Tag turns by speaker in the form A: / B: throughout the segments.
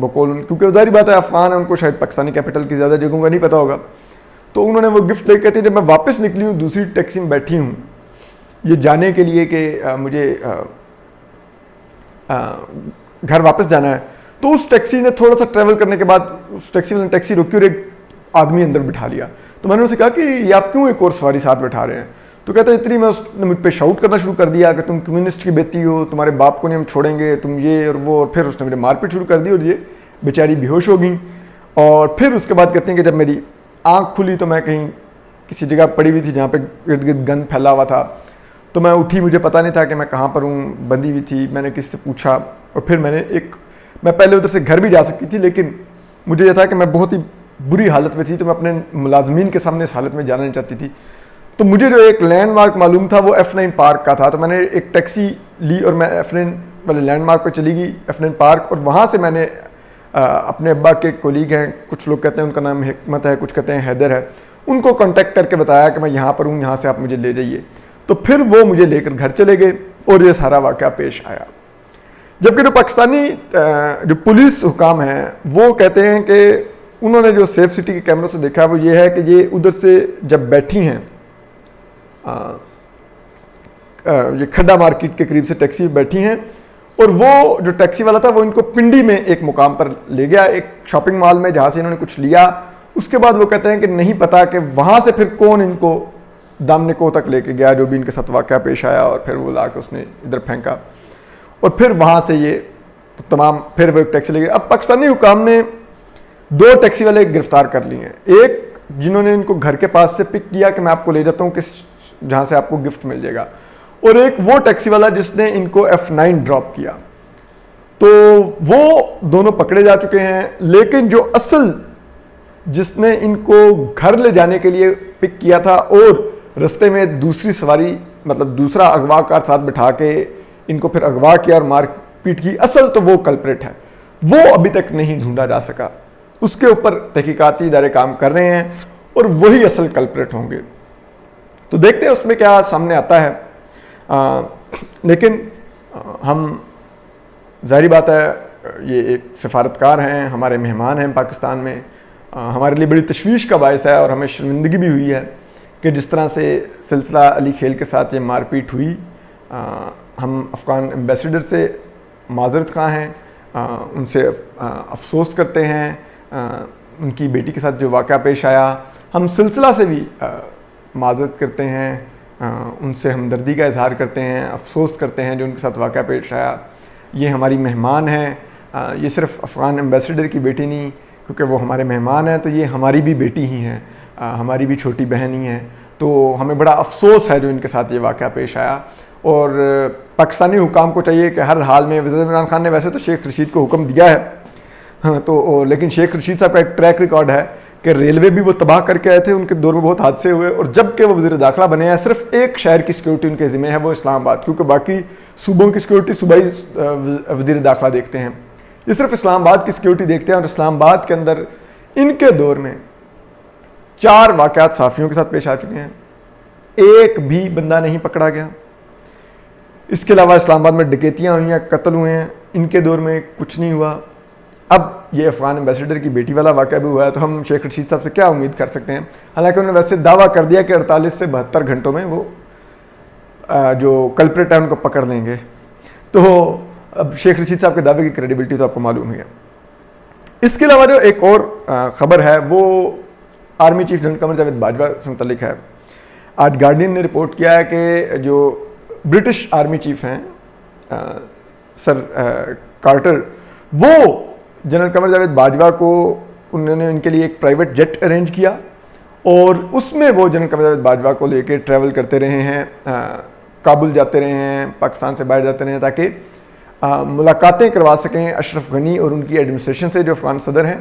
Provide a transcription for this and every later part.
A: بقول کیونکہ ظاہری بات ہے افغان ہیں, ان کو شاید پاکستانی کیپٹل کی زیادہ جگہوں کا نہیں پتہ ہوگا, تو انہوں نے وہ گفٹ لے کے کہتے جب میں واپس نکلی ہوں دوسری ٹیکسی میں بیٹھی ہوں یہ جانے کے لیے کہ مجھے گھر واپس جانا ہے, تو اس ٹیکسی نے تھوڑا سا ٹریول کرنے کے بعد اس ٹیکسی میں ٹیکسی روکی اور ایک آدمی اندر بٹھا لیا. تو میں نے اسے کہا کہ یہ آپ کیوں ایک اور سواری ساتھ بٹھا رہے ہیں؟ تو کہتا ہے اتنی میں اس نے مجھ پہ شاؤٹ کرنا شروع کر دیا کہ تم کمیونسٹ کی بیٹی ہو, تمہارے باپ کو نہیں ہم چھوڑیں گے, تم یہ اور وہ, اور پھر اس نے مجھے مار پیٹ شروع کر دی اور یہ بیچاری بے ہوش ہو گئی. اور پھر اس کے بعد کہتے ہیں کہ جب میری آنکھ کھلی تو میں کہیں کسی جگہ پڑی ہوئی تھی جہاں پہ ارد گرد گند پھیلا ہوا تھا, تو میں اٹھی, مجھے پتہ نہیں تھا کہ میں کہاں پر ہوں, بندھی ہوئی تھی. میں نے کسی سے پوچھا اور پھر میں پہلے ادھر سے گھر بھی جا سکتی تھی لیکن مجھے یہ تھا کہ میں بہت ہی بری حالت میں تھی تو میں اپنے ملازمین کے سامنے اس حالت میں جانا نہیں چاہتی تھی. تو مجھے جو ایک لینڈ مارک معلوم تھا وہ F9 پارک کا تھا, تو میں نے ایک ٹیکسی لی اور میں F9 والے لینڈ مارک پہ چلی گئی, F9 پارک, اور وہاں سے میں نے اپنے ابا کے کولیگ ہیں, کچھ لوگ کہتے ہیں ان کا نام حکمت ہے, کچھ کہتے ہیں حیدر ہے, ان کو کانٹیکٹ کر کے بتایا کہ میں یہاں پر ہوں, یہاں سے آپ مجھے لے جائیے. تو پھر وہ مجھے لے کر گھر چلے گئے اور یہ سارا واقعہ پیش آیا. جبکہ جو پاکستانی جو پولیس حکام ہیں وہ کہتے ہیں کہ انہوں نے جو سیف سٹی کے کیمروں سے دیکھا وہ یہ ہے کہ یہ ادھر سے جب بیٹھی ہیں یہ کھڈا مارکیٹ کے قریب سے ٹیکسی بیٹھی ہیں, اور وہ جو ٹیکسی والا تھا وہ ان کو پنڈی میں ایک مقام پر لے گیا, ایک شاپنگ مال میں جہاں سے انہوں نے کچھ لیا. اس کے بعد وہ کہتے ہیں کہ نہیں پتا کہ وہاں سے پھر کون ان کو دامنکو تک لے کے گیا, جو بھی ان کے ساتھ واقعہ پیش آیا, اور پھر وہ لا کے اس نے ادھر پھینکا, اور پھر وہاں سے یہ تمام پھر وہ ایک ٹیکسی لے گئے. اب پاکستانی حکام نے 2 ٹیکسی والے گرفتار کر لیے ہیں, ایک جنہوں نے ان کو گھر کے پاس سے پک کیا کہ میں آپ کو لے جاتا ہوں کس جہاں سے آپ کو گفٹ مل جائے گا, اور ایک وہ ٹیکسی والا جس نے ان کو F9 ڈراپ کیا. تو وہ دونوں پکڑے جا چکے ہیں, لیکن جو اصل جس نے ان کو گھر لے جانے کے لیے پک کیا تھا اور رستے میں دوسری سواری مطلب دوسرا اغوا کار ساتھ بٹھا کے ان کو پھر اغوا کیا اور مار پیٹ کی, اصل تو وہ کلپریٹ ہے, وہ ابھی تک نہیں ڈھونڈا جا سکا. اس کے اوپر تحقیقاتی ادارے کام کر رہے ہیں اور وہی اصل کلپریٹ ہوں گے. تو دیکھتے ہیں اس میں کیا سامنے آتا ہے. لیکن ہم ظاہری بات ہے یہ ایک سفارتکار ہیں, ہمارے مہمان ہیں پاکستان میں, ہمارے لیے بڑی تشویش کا باعث ہے اور ہمیں شرمندگی بھی ہوئی ہے کہ جس طرح سے سلسلہ علی خیل کے ساتھ یہ مار پیٹ ہوئی. ہم افغان ایمبیسیڈر سے معذرت خواہ ہیں, ان سے افسوس کرتے ہیں, ان کی بیٹی کے ساتھ جو واقعہ پیش آیا ہم سلسلہ سے بھی معذرت کرتے ہیں, ان سے ہمدردی کا اظہار کرتے ہیں, افسوس کرتے ہیں جو ان کے ساتھ واقعہ پیش آیا. یہ ہماری مہمان ہیں, یہ صرف افغان ایمبیسیڈر کی بیٹی نہیں کیونکہ وہ ہمارے مہمان ہیں, تو یہ ہماری بھی بیٹی ہی ہیں, ہماری بھی چھوٹی بہن ہی ہیں. تو ہمیں بڑا افسوس ہے جو ان کے ساتھ یہ واقعہ پیش آیا, اور پاکستانی حکام کو چاہیے کہ ہر حال میں, وزیر عمران خان نے ویسے تو شیخ رشید کو حکم دیا ہے تو لیکن شیخ رشید صاحب کا ایک ٹریک ریکارڈ ہے کہ ریلوے بھی وہ تباہ کر کے آئے تھے, ان کے دور میں بہت حادثے ہوئے, اور جب کہ وہ وزیر داخلہ بنے ہیں صرف ایک شہر کی سیکیورٹی ان کے ذمہ ہے, وہ اسلام آباد, کیونکہ باقی صوبوں کی سیکیورٹی صوبائی وزیر داخلہ دیکھتے ہیں, یہ صرف اسلام آباد کی سیکیورٹی دیکھتے ہیں. اور اسلام آباد کے اندر ان کے دور میں 4 واقعات صحافیوں کے ساتھ پیش آ چکے ہیں, ایک بھی بندہ نہیں پکڑا گیا. اس کے علاوہ اسلام آباد میں ڈکیتیاں ہوئی ہیں, قتل ہوئے ہیں, ان کے دور میں کچھ نہیں ہوا. اب یہ افغان ایمبیسیڈر کی بیٹی والا واقعہ بھی ہوا ہے, تو ہم شیخ رشید صاحب سے کیا امید کر سکتے ہیں, حالانکہ انہوں نے ویسے دعویٰ کر دیا کہ 48 سے 72 گھنٹوں میں وہ جو کلپریٹ ہے ان کو پکڑ لیں گے. تو اب شیخ رشید صاحب کے دعوے کی کریڈیبلٹی تو آپ کو معلوم ہی ہے. اس کے علاوہ جو ایک اور خبر ہے وہ army chief general Qamar Javed Bajwa سے متعلق ہے. آج گارڈین نے رپورٹ کیا ہے کہ جو برٹش آرمی چیف ہیں سر کارٹر, وہ جنرل قمر جاوید باجوہ کو انہوں نے ان کے لیے ایک پرائیویٹ جیٹ ارینج کیا, اور اس میں وہ جنرل قمر جاوید باجوہ کو لے کے ٹریول کرتے رہے ہیں, کابل جاتے رہے ہیں, پاکستان سے باہر جاتے رہے ہیں, تاکہ ملاقاتیں کروا سکیں اشرف غنی اور ان کی ایڈمنسٹریشن سے جو افغان صدر ہیں,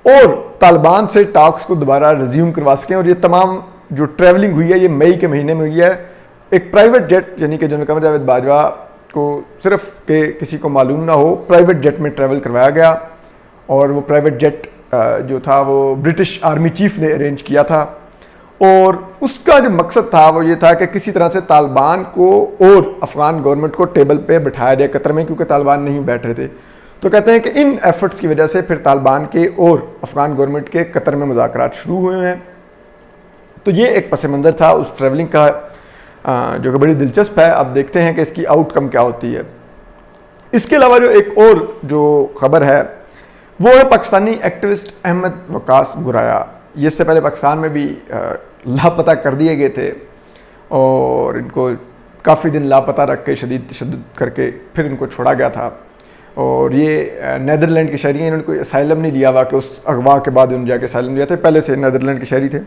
A: اور طالبان سے ٹاکس کو دوبارہ ریزیوم کروا سکیں. اور یہ تمام جو ٹریولنگ ہوئی ہے یہ مئی کے مہینے میں ہوئی ہے. ایک پرائیویٹ جیٹ یعنی کہ جنرل قمر جاوید باجوہ کو صرف کہ کسی کو معلوم نہ ہو پرائیویٹ جیٹ میں ٹریول کروایا گیا, اور وہ پرائیویٹ جیٹ جو تھا وہ برٹش آرمی چیف نے ارینج کیا تھا, اور اس کا جو مقصد تھا وہ یہ تھا کہ کسی طرح سے طالبان کو اور افغان گورنمنٹ کو ٹیبل پہ بٹھایا جائے قطر میں, کیونکہ طالبان نہیں بیٹھ رہے تھے. تو کہتے ہیں کہ ان ایفرٹس کی وجہ سے پھر طالبان کے اور افغان گورنمنٹ کے قطر میں مذاکرات شروع ہوئے ہیں. تو یہ ایک پس منظر تھا اس ٹریولنگ کا جو کہ بڑی دلچسپ ہے. اب دیکھتے ہیں کہ اس کی آؤٹ کم کیا ہوتی ہے. اس کے علاوہ جو ایک اور جو خبر ہے وہ ہے پاکستانی ایکٹیوسٹ احمد وقاص گرایا. یہ اس سے پہلے پاکستان میں بھی لاپتہ کر دیے گئے تھے اور ان کو کافی دن لاپتہ رکھ کے شدید تشدد کر کے پھر ان کو چھوڑا گیا تھا. اور یہ نیدرلینڈ کے شہری ہیں. انہوں نے کوئی اسائلم نہیں لیا ہوا کہ اس اغوا کے بعد ان جا کے اسائلم لیا تھے, پہلے سے نیدرلینڈ کے شہری تھے.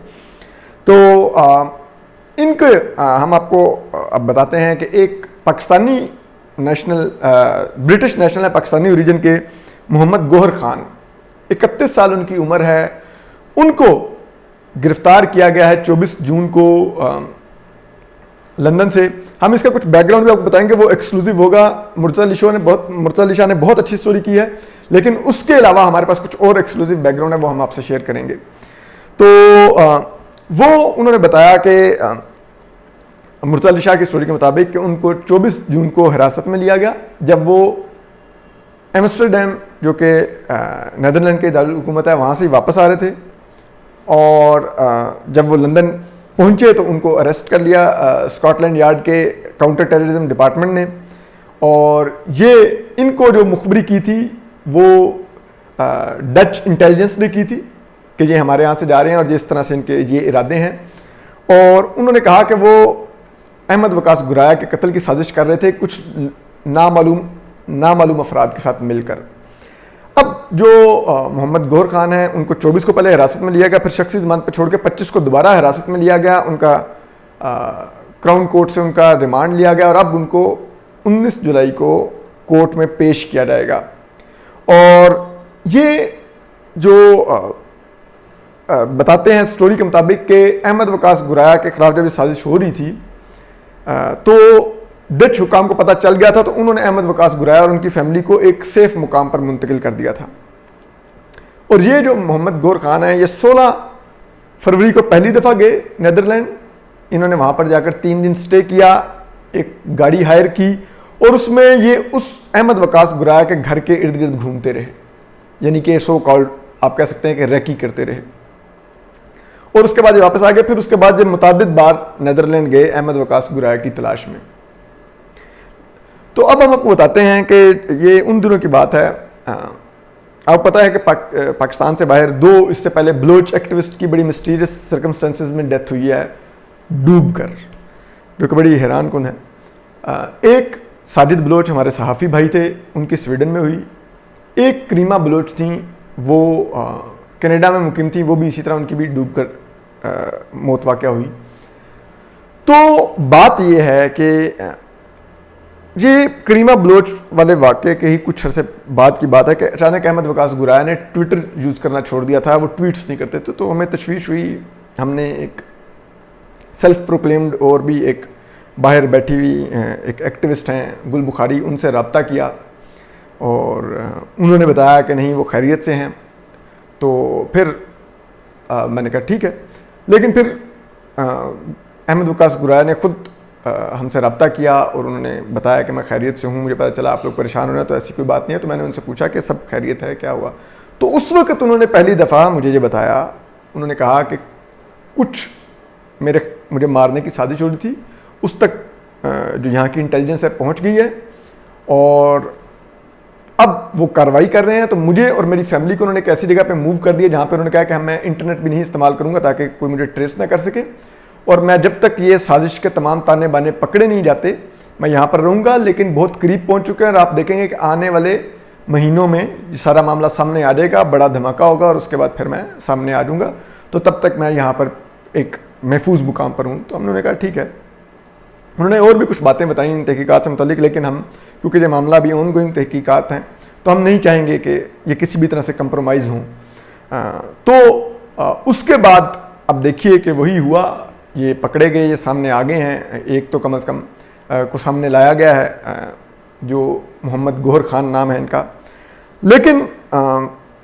A: تو ان کے ہم آپ کو اب بتاتے ہیں کہ ایک پاکستانی نیشنل برٹش نیشنل ہے پاکستانی اوریجن کے محمد گوہر خان, 31 سال ان کی عمر ہے. ان کو گرفتار کیا گیا ہے 24 جون کو لندن سے. ہم اس کا کچھ بیک گراؤنڈ بھی آپ کو بتائیں گے, وہ ایکسکلوسیو ہوگا. مرتضی علی شاہ نے بہت اچھی سٹوری کی ہے, لیکن اس کے علاوہ ہمارے پاس کچھ اور ایکسکلوسیو بیک گراؤنڈ ہے, وہ ہم آپ سے شیئر کریں گے. تو وہ انہوں نے بتایا کہ مرتضی علی شاہ کی سٹوری کے مطابق کہ ان کو 24 جون کو حراست میں لیا گیا جب وہ ایمسٹرڈیم جو کہ نیدرلینڈ کے دارالحکومت ہے وہاں سے واپس آ رہے تھے. اور جب وہ لندن پہنچے تو ان کو اریسٹ کر لیا اسکاٹ لینڈ یارڈ کے کاؤنٹر ٹیررزم ڈپارٹمنٹ نے. اور یہ ان کو جو مخبری کی تھی وہ ڈچ انٹیلیجنس نے کی تھی کہ یہ ہمارے یہاں سے جا رہے ہیں اور جس طرح سے ان کے یہ ارادے ہیں. اور انہوں نے کہا کہ وہ احمد وقاص گرایا کے قتل کی سازش کر رہے تھے کچھ نامعلوم افراد کے ساتھ مل کر. اب جو محمد گوہر خان ہیں ان کو 24 کو پہلے حراست میں لیا گیا, پھر شخصی ضمانت پہ چھوڑ کے 25 کو دوبارہ حراست میں لیا گیا. ان کا کراؤن کورٹ سے ان کا ریمانڈ لیا گیا اور اب ان کو 19 جولائی کو کورٹ میں پیش کیا جائے گا. اور یہ جو بتاتے ہیں سٹوری کے مطابق کہ احمد وقاص گرایا کے خلاف جب یہ سازش ہو رہی تھی تو ڈچ حکام کو پتہ چل گیا تھا, تو انہوں نے احمد وقاص گرایا اور ان کی فیملی کو ایک سیف مقام پر منتقل کر دیا تھا. اور یہ جو محمد گوہر خان ہیں یہ 16 فروری کو پہلی دفعہ گئے نیدرلینڈ. انہوں نے وہاں پر جا کر 3 دن سٹے کیا, ایک گاڑی ہائر کی اور اس میں یہ اس احمد وقاص گرایا کے گھر کے ارد گرد گھومتے رہے, یعنی کہ سو کالڈ آپ کہہ سکتے ہیں کہ ریکی کرتے رہے. اور اس کے بعد یہ واپس آ گئے. پھر اس کے بعد جب متعدد بار نیدرلینڈ گئے احمد وقاص گرایا کی تلاش میں. تو اب ہم آپ کو بتاتے ہیں کہ یہ ان دنوں کی بات ہے. آپ پتہ ہے کہ پاکستان سے باہر 2 اس سے پہلے بلوچ ایکٹیوسٹ کی بڑی مسٹیریس سرکمسٹانسز میں ڈیتھ ہوئی ہے ڈوب کر, جو کہ بڑی حیران کن ہے. ایک ساجد بلوچ ہمارے صحافی بھائی تھے, ان کی سویڈن میں ہوئی. ایک کریمہ بلوچ تھیں, وہ کینیڈا میں مقیم تھی, وہ بھی اسی طرح ان کی بھی ڈوب کر موت واقع ہوئی. تو بات یہ ہے کہ یہ کریمہ بلوچ والے واقعے کے ہی کچھ عرصے بعد کی بات ہے کہ اچانک احمد وقاص گرایا نے ٹویٹر یوز کرنا چھوڑ دیا تھا, وہ ٹویٹس نہیں کرتے تھے. تو ہمیں تشویش ہوئی. ہم نے ایک سیلف پروکلیمڈ اور بھی ایک باہر بیٹھی ہوئی ایک ایکٹیوسٹ ہیں گل بخاری, ان سے رابطہ کیا اور انہوں نے بتایا کہ نہیں وہ خیریت سے ہیں. تو پھر میں نے کہا ٹھیک ہے. لیکن پھر احمد وقاص گرایا نے خود ہم سے رابطہ کیا اور انہوں نے بتایا کہ میں خیریت سے ہوں, مجھے پتہ چلا آپ لوگ پریشان ہو رہے ہیں, تو ایسی کوئی بات نہیں ہے. تو میں نے ان سے پوچھا کہ سب خیریت ہے, کیا ہوا؟ تو اس وقت انہوں نے پہلی دفعہ مجھے یہ بتایا, انہوں نے کہا کہ کچھ مجھے مارنے کی سازش ہو رہی تھی, اس تک جو یہاں کی انٹیلیجنس ہے پہنچ گئی ہے اور اب وہ کارروائی کر رہے ہیں. تو مجھے اور میری فیملی کو انہوں نے ایک ایسی جگہ پہ موو کر دیا جہاں پہ انہوں نے کہا کہ میں انٹرنیٹ بھی نہیں استعمال کروں گا تاکہ کوئی مجھے ٹریس نہ کر سکے, اور میں جب تک یہ سازش کے تمام تانے بانے پکڑے نہیں جاتے میں یہاں پر رہوں گا. لیکن بہت قریب پہنچ چکے ہیں اور آپ دیکھیں گے کہ آنے والے مہینوں میں یہ سارا معاملہ سامنے آ جائے گا, بڑا دھماکہ ہوگا اور اس کے بعد پھر میں سامنے آ جاؤں گا. تو تب تک میں یہاں پر ایک محفوظ مقام پر ہوں. تو ہم نے کہا ٹھیک ہے. انہوں نے اور بھی کچھ باتیں بتائیں ان تحقیقات سے متعلق, لیکن ہم کیونکہ یہ معاملہ بھی آن گوئنگ تحقیقات ہیں تو ہم نہیں چاہیں گے کہ یہ کسی بھی طرح سے کمپرومائز ہوں. تو اس کے بعد اب دیکھیے کہ وہی ہوا, یہ پکڑے گئے, یہ سامنے آ گئے ہیں. ایک تو کم از کم کو سامنے لایا گیا ہے جو محمد گوہر خان نام ہے ان کا. لیکن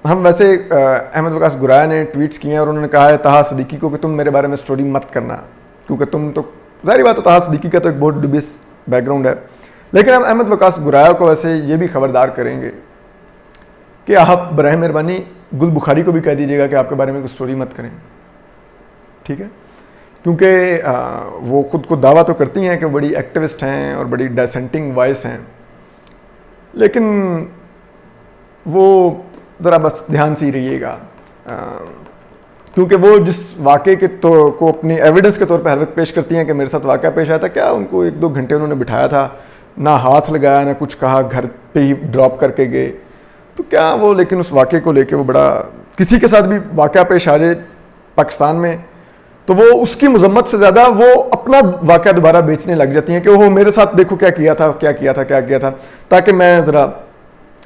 A: ہم ویسے احمد وقاص گرایا نے ٹویٹس کیے ہیں اور انہوں نے کہا ہے طہا صدیقی کو کہ تم میرے بارے میں سٹوری مت کرنا, کیونکہ تم تو ظاہری بات ہے طہا صدیقی کا تو ایک بہت ڈوبیس بیک گراؤنڈ ہے. لیکن ہم احمد وقاص گرایا کو ویسے یہ بھی خبردار کریں گے کہ آپ براہ مہربانی گل بخاری کو بھی کہہ دیجیے گا کہ آپ کے بارے میں کوئی سٹوری مت کریں، ٹھیک ہے؟ کیونکہ وہ خود کو دعویٰ تو کرتی ہیں کہ بڑی ایکٹیوسٹ ہیں اور بڑی ڈیسنٹنگ وائس ہیں، لیکن وہ ذرا بس دھیان سے ہی رہیے گا، کیونکہ وہ جس واقعے کے کو اپنی ایویڈنس کے طور پہ ہر وقت پیش کرتی ہیں کہ میرے ساتھ واقعہ پیش آیا تھا، کیا ان کو 1-2 گھنٹے انہوں نے بٹھایا تھا، نہ ہاتھ لگایا نہ کچھ کہا، گھر پہ ہی ڈراپ کر کے گئے، تو کیا وہ لیکن اس واقعے کو لے کے وہ بڑا، کسی کے ساتھ بھی واقعہ پیش آ جائے پاکستان میں تو وہ اس کی مذمت سے زیادہ وہ اپنا واقعہ دوبارہ بیچنے لگ جاتی ہیں کہ وہ میرے ساتھ دیکھو کیا کیا تھا، تاکہ میں ذرا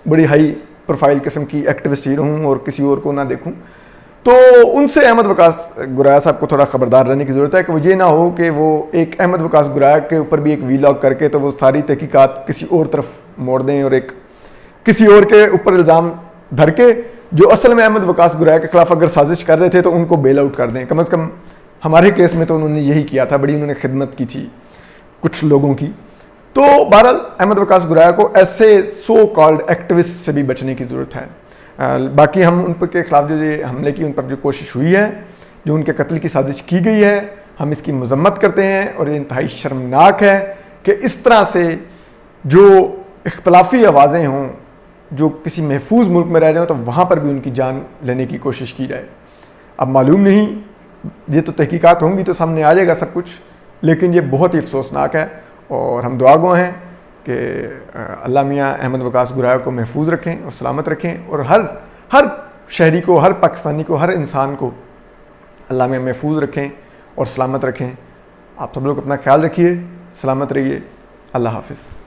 A: بڑی ہائی پروفائل قسم کی ایکٹیوسٹ ہی رہوں اور کسی اور کو نہ دیکھوں۔ تو ان سے احمد وقاص گرایا صاحب کو تھوڑا خبردار رہنے کی ضرورت ہے کہ وہ یہ نہ ہو کہ وہ ایک احمد وقاص گرایا کے اوپر بھی ایک ویلاگ کر کے تو وہ ساری تحقیقات کسی اور طرف موڑ دیں اور ایک کسی اور کے اوپر الزام دھر کے جو اصل میں احمد وقاص گرایا کے خلاف اگر سازش کر رہے تھے تو ان کو بیل آؤٹ کر دیں۔ کم از کم ہمارے کیس میں تو انہوں نے یہی کیا تھا، بڑی انہوں نے خدمت کی تھی کچھ لوگوں کی۔ تو بہرحال احمد وقاص گرایا کو ایسے سو کالڈ ایکٹیوسٹ سے بھی بچنے کی ضرورت ہے۔ باقی ہم ان کے خلاف جو حملے کی ان پر جو کوشش ہوئی ہے، جو ان کے قتل کی سازش کی گئی ہے، ہم اس کی مذمت کرتے ہیں اور یہ انتہائی شرمناک ہے کہ اس طرح سے جو اختلافی آوازیں ہوں، جو کسی محفوظ ملک میں رہ رہے ہوں تو وہاں پر بھی ان کی جان لینے کی کوشش کی جائے۔ اب معلوم نہیں، یہ تو تحقیقات ہوں گی تو سامنے آ جائے گا سب کچھ، لیکن یہ بہت ہی افسوسناک ہے اور ہم دعا گو ہیں کہ اللہ میاں احمد وقاص گرایا کو محفوظ رکھیں اور سلامت رکھیں، اور ہر شہری کو، ہر پاکستانی کو، ہر انسان کو اللہ میاں محفوظ رکھیں اور سلامت رکھیں۔ آپ سب لوگ اپنا خیال رکھیے، سلامت رہیے، اللہ حافظ۔